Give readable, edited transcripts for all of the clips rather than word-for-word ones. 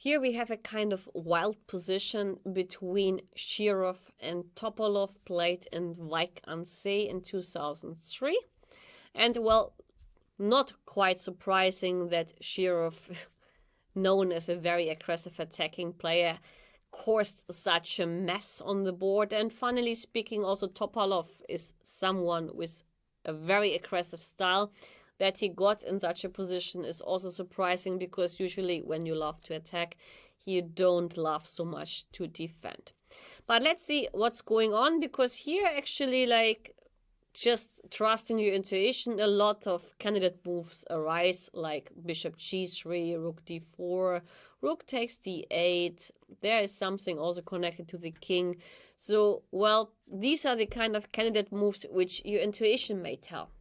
Here we have a kind of wild position between Shirov and Topalov, played in Vaik-Ansee in 2003. And well, not quite surprising that Shirov, known as a very aggressive attacking player, caused such a mess on the board. And funnily speaking, also Topalov is someone with a very aggressive style. That he got in such a position is also surprising, because usually when you love to attack, you don't love so much to defend. But let's see what's going on, because here actually, like, just trusting your intuition, a lot of candidate moves arise, like bishop g3, rook d4, rook takes d8. There is something also connected to the king. So, well, these are the kind of candidate moves which your intuition may tell.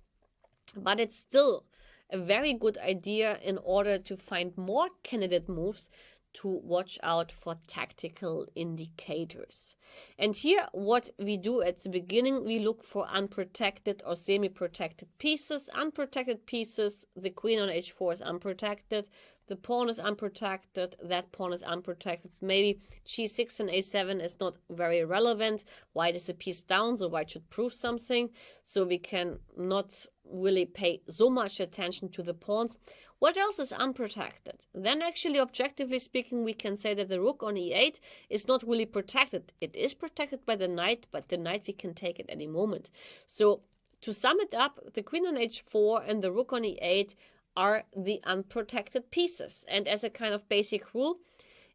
But it's still a very good idea, in order to find more candidate moves, to watch out for tactical indicators. And here what we do at the beginning, we look for unprotected or semi-protected pieces. Unprotected pieces, the queen on h4 is unprotected, the pawn is unprotected, that pawn is unprotected. Maybe g6 and a7 is not very relevant. White is a piece down, so white should prove something. So we can not really pay so much attention to the pawns. What else is unprotected? Then actually, objectively speaking, we can say that the rook on e8 is not really protected. It is protected by the knight, but the knight we can take at any moment. So to sum it up, the queen on h4 and the rook on e8 are the unprotected pieces. And as a kind of basic rule,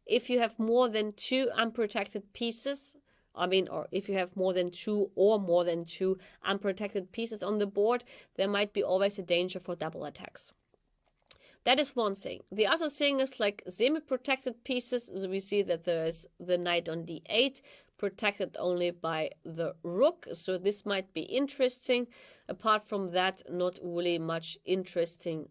if you have more than two unprotected pieces, or if you have more than two unprotected pieces on the board, there might be always a danger for double attacks. That is one thing. The other thing is like semi-protected pieces. So we see that there is the knight on d8, protected only by the rook. So this might be interesting. Apart from that, not really much interesting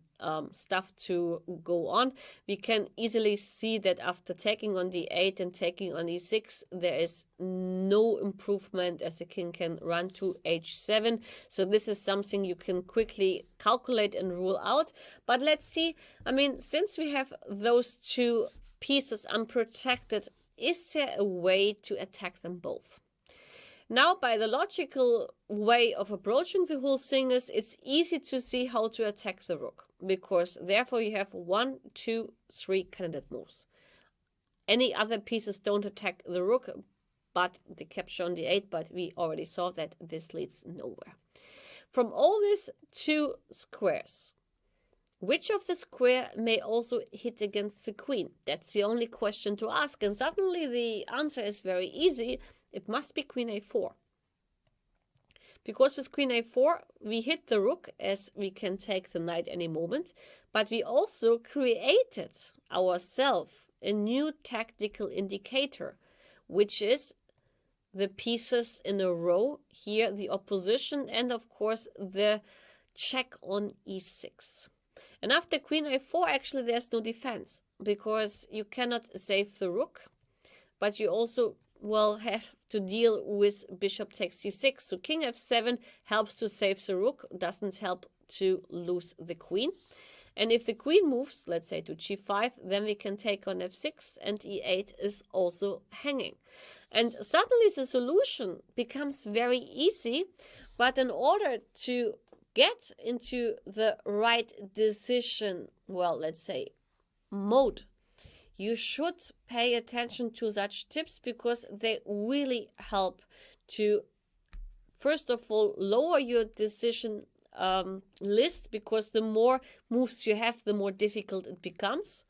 stuff to go on. We can easily see that after taking on d8 and taking on e6, there is no improvement, as the king can run to h7. So this is something you can quickly calculate and rule out. But let's see, since we have those two pieces unprotected, is there a way to attack them both? Now, by the logical way of approaching the whole thing is, it's easy to see how to attack the rook, because therefore you have 1, 2, 3 candidate moves. Any other pieces don't attack the rook, but the capture on d8, but we already saw that this leads nowhere. From all these two squares, which of the square may also hit against the queen? That's the only question to ask, and suddenly the answer is very easy. It must be queen a4. Because with queen a4, we hit the rook, as we can take the knight any moment, but we also created ourselves a new tactical indicator, which is the pieces in a row, here the opposition, and of course the check on e6. And after queen a4, actually there's no defense, because you cannot save the rook, but you also have to deal with bishop takes c6. So king f7 helps to save the rook, doesn't help to lose the queen. And if the queen moves, let's say to g5, then we can take on f6, and e8 is also hanging. And suddenly the solution becomes very easy, but in order to get into the right decision, let's say, mode, you should pay attention to such tips, because they really help to, first of all, lower your decision list, because the more moves you have, the more difficult it becomes.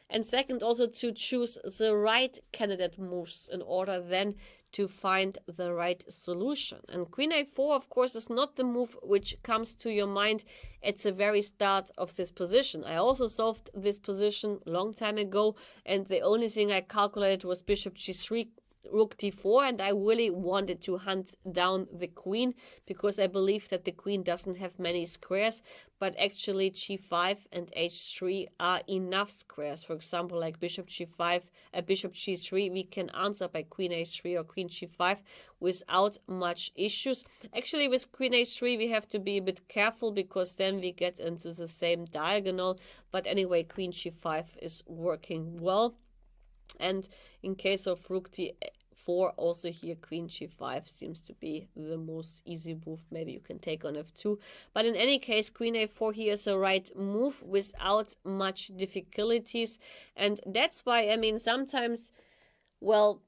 And second, also to choose the right candidate moves in order then to find the right solution. And queen a4, of course, is not the move which comes to your mind at the very start of this position. I also solved this position a long time ago, and the only thing I calculated was bishop g3, rook d4, and I really wanted to hunt down the queen, because I believe that the queen doesn't have many squares, but actually g5 and h3 are enough squares. For example, like bishop g5, bishop g3, we can answer by queen h3 or queen g5 without much issues. Actually, with queen h3, we have to be a bit careful, because then we get into the same diagonal. But anyway, queen g5 is working well. And in case of rook d4, also here queen g5 seems to be the most easy move. Maybe you can take on f2. But in any case, queen a4 here is the right move without much difficulties. And that's why, I mean, sometimes, well,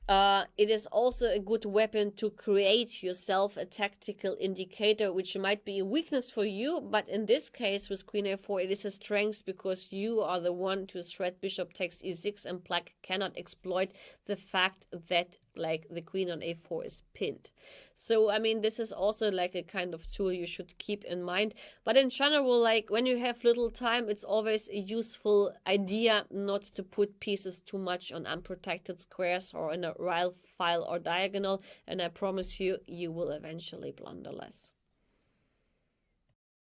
it is also a good weapon to create yourself a tactical indicator, which might be a weakness for you. But in this case, with queen a4, it is a strength because you are the one to threat bishop takes e6, and black cannot exploit the fact that like the queen on a4 is pinned. So I mean, this is also like a kind of tool you should keep in mind. But in general, like when you have little time, it's always a useful idea not to put pieces too much on unprotected squares or in a rail file or diagonal, and I promise you, you will eventually blunder less.